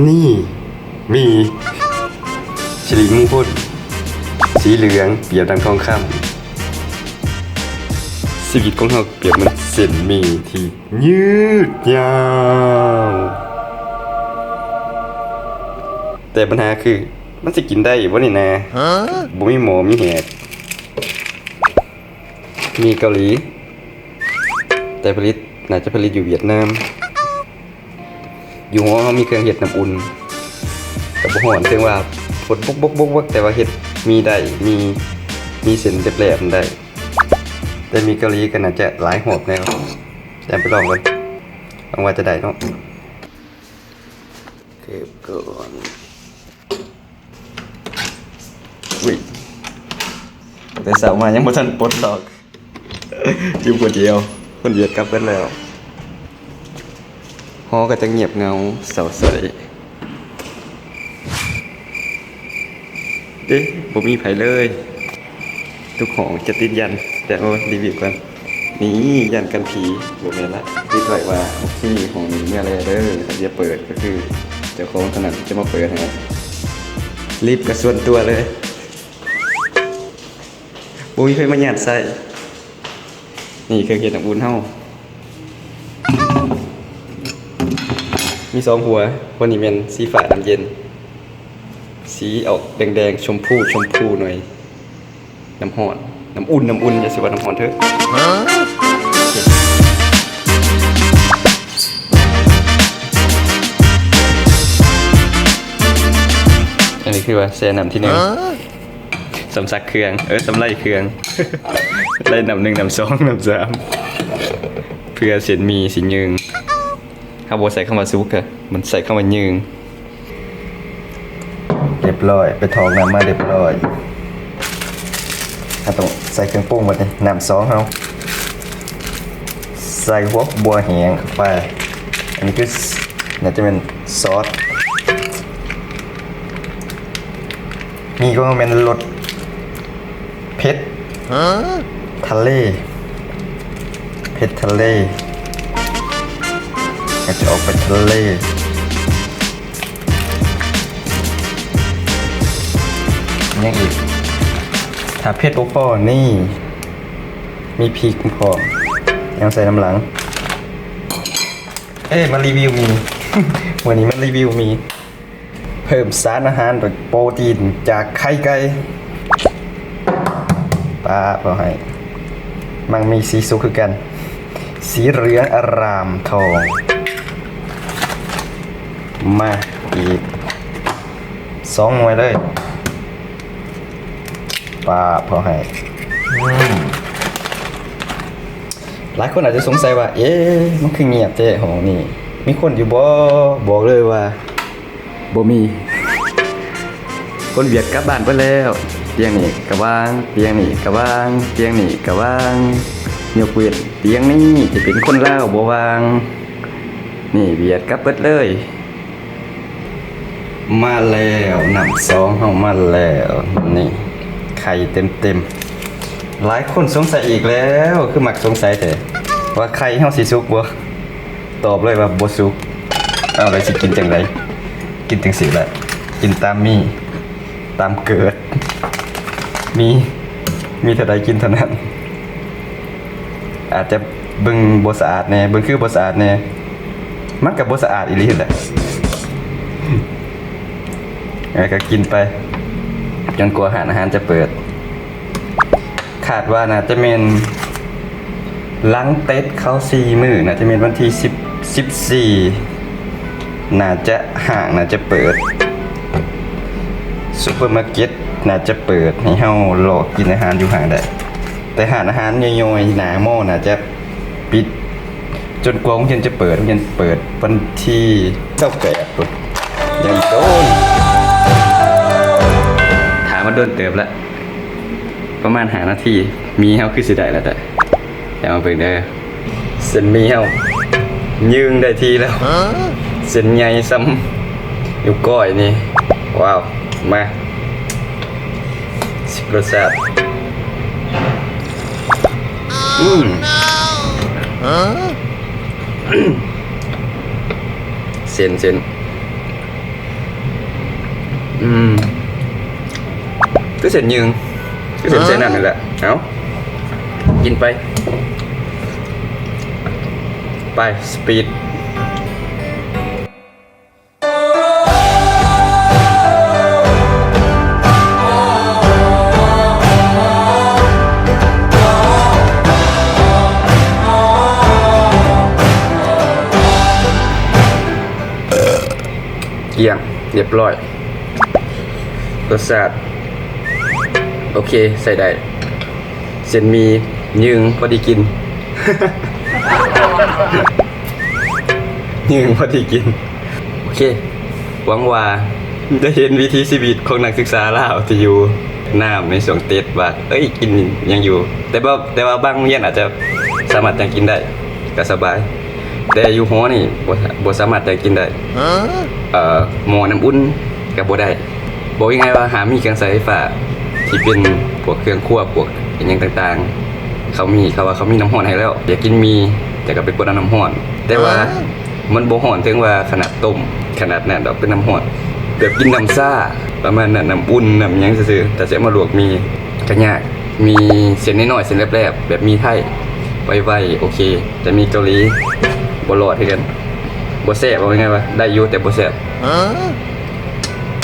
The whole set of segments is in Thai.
นี่มีสิริมงคลสีเหลืองเปรียบดังทองคำชีวิตของเราเปรียบเหมือนเส้นหมี่ที่ยืดยาวแต่ปัญหาคือมันจะกินได้บ่นี่นะบ่มีหมอมีแหกมีเกาหลีแต่ผลิตน่าจะผลิตอยู่เวียดนามอยู่หัวเขามีเครื่องเห็ดน้ำอุ่นกับบ่ฮ้อนถึงว่าฝนบกแต่ว่าเห็ดมีได้มีเส้นแหลมๆได้แต่มีเกาหลีก็น่าจะหลายหอบแล้วแต่ไปลองกันลองว่าจะได้เนาะเก็บก่อนอุ้ยแต่สาวมายังบ่ทันปลดดอกอยู่คนเดียวคนเดียวกลับกันแล้วหอก็จะเงียบเงาเศร้าใสบ่มีไผเลยทุกของจะติดยันแต่โอ้รีวิวกันนี่ยันกันผีบ่แม่นละคิดไว้ว่าโอเคของนี้เมื่อไรเด้อถ้าจะเปิดก็คือเจ้าของถนัดจะมาเปิดให้รีบกระส่วนตัวเลยบ่มีไผมาหยาดใส่นี่เครื่องเฮ็ดน้ำอุ่นเฮามี2หัววันนี้เป็นสีฟ้าน้ำเย็นสีออกแดงๆชมพูหน่อยน้ำร้อนน้ำอุ่นอย่าสิว่าน้ำร้อนเถอะอันนี้คือว่าแช่น้ำที่1สำซักเครื่องสำไล่เครื่องไล่น้ำ1น้ำ2น้ำ3เพื่อเส้นหมี่สิยืงถ้าโบใส่เข้ามาซุกอะมันใส่เข้ามายืงเรียบร้อยไปทองน้ำมาเรียบร้อยต้องใส่เครื่องปรุงหมดเลยน้ำ2เอาใส่หัวบัวแห้งเข้าไปอันนี้คือน่าจะเป็นซอสมีก็เป็นรสเผ็ดทะเลเผ็ดทะเลจะออกเป็นทะเลยังอีกถ้าเผ็ดพอนี่มีพริกพอยังใส่น้ำหลังมารีวิวมี วันนี้มารีวิวมีเพิ่มสารอาหารโดยโปรตีนจากไข่ไก่ปลาเอาให้มันมีสีสุกคือกันสีเหลืองอร่ามทองมาอีก2หน่วยเลยปลาพอให้หลายคนอาจจะสงสัยว่ามันคือเงียบเจ๊ของนี่มีคนอยู่บ่บอกเลยว่าบ่มีคนเวียดกลับบ้านไปแล้วเตียงนี่กะว่างเตียงนี่กะว่างเตียงนี่กะว่างยกเว้นเตียงนี่จะเป็นคนลาวบ่ว่างนี่เวียดกลับเบิดเลยมาแล้วน้ำ2เฮามาแล้วนี่ไข่เต็มหลายคนสงสัยอีกแล้วคือมักสงสัยแต่ว่าไข่เฮาสิสุกบ่ตอบเลยว่าบ่สุกเอาไปสิกินจังไดกินจังซี่แหละกินตามมีตามเกิดมีเท่าใดกินเท่านั้นอาจจะเบิ่งบ่สะอาดแน่เบิ่งคือบ่สะอาดแน่มันก็บ่สะอาดอีหลีแหละก็กินไปจนกว่าอาหารจะเปิดคาดว่าน่าจะเป็นหลังเต็ดเขา4 มื้อน่าจะเป็นวันที่14น่าจะห้างน่าจะเปิดซุปเปอร์มาร์เก็ตน่าจะเปิดให้เฮาหลอกกินอาหารอยู่ห้างได้แต่หาอาหารย่อยๆหนาหม้อน่าจะปิดจนกว่าโรงเรียนจะเปิดวันที่28ปุ๊บยังอีกโดนถามมาโดนเติบละประมาณ5 นาทีมีเฮาคือสิได้แล้วแต่มาเบิ่งเด้อเส้นมีเฮายืงได้ทีแล้วเส้นใหญ่ซ้ำอยู่ก้อยนี่ว้าวมารสชาติ เส้นก็เส้นยืงก็เส้นนั่นแหละเอากินไปสปีดเกี่ยงเรียบร้อยรสชาติโอเคใส่ได้เส้นมียืงพอดีกิน ยืงพอดีกินโอเคหวังว่าได้เห็นวิถีชีวิตของนักศึกษาลาวที่อยู่น้ำในสองเตดว่ากินยังอยู่แต่ว่าบางโรงเรียนอาจจะสามารถยังกินได้ก็สบายแต่อยู่หอนี่บ่สามารถจะกินได้หม้อน้ำอุ่นก็บ่ได้บอกยังไงว่าหามีเครื่องใช้ไฟฟ้าที่เป็นพวกเครื่องครัวพวกอย่างต่างๆเขาว่าเขามีน้ำร้อนให้แล้วอยากกินมีแต่ก็ไปกดน้ำร้อนแต่ว่ามันบ่ร้อนถึงว่าขนาดต้มขนาดนั้นดอกเป็นน้ำร้อนแบบกินน้ำซ่าประมาณนั้นน้ำอุ่นน้ำหยังซื่อๆแต่เสียมาลวกมีก็ยากมีเส้นน้อยๆเส้นแลบๆแบบมีไทยไวๆโอเคแต่มีเกาหลีบ่รอดคือกันบ่แซ่บว่าไงวะได้อยู่แต่บ่แซ่บ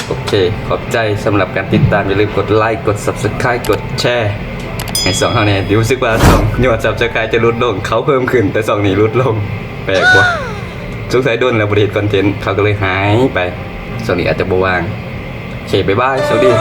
โอเคขอบใจสำหรับการติดตามอย่าลืมกดไลค์กด Subscribe กดแชร์ให้2เฮาแน่รู้สึกว่า2ยอด Subscribe จะลดลงเขาเพิ่มขึ้นแต่2นี่ลดลงแปลกบ่สงสัยโดนแล้วบ่ได้เฮ็ดคอนเทนต์เขาก็เลยหายไป2นี่อาจจะบ่ว่างโอเคบ๊ายบายสวัสดี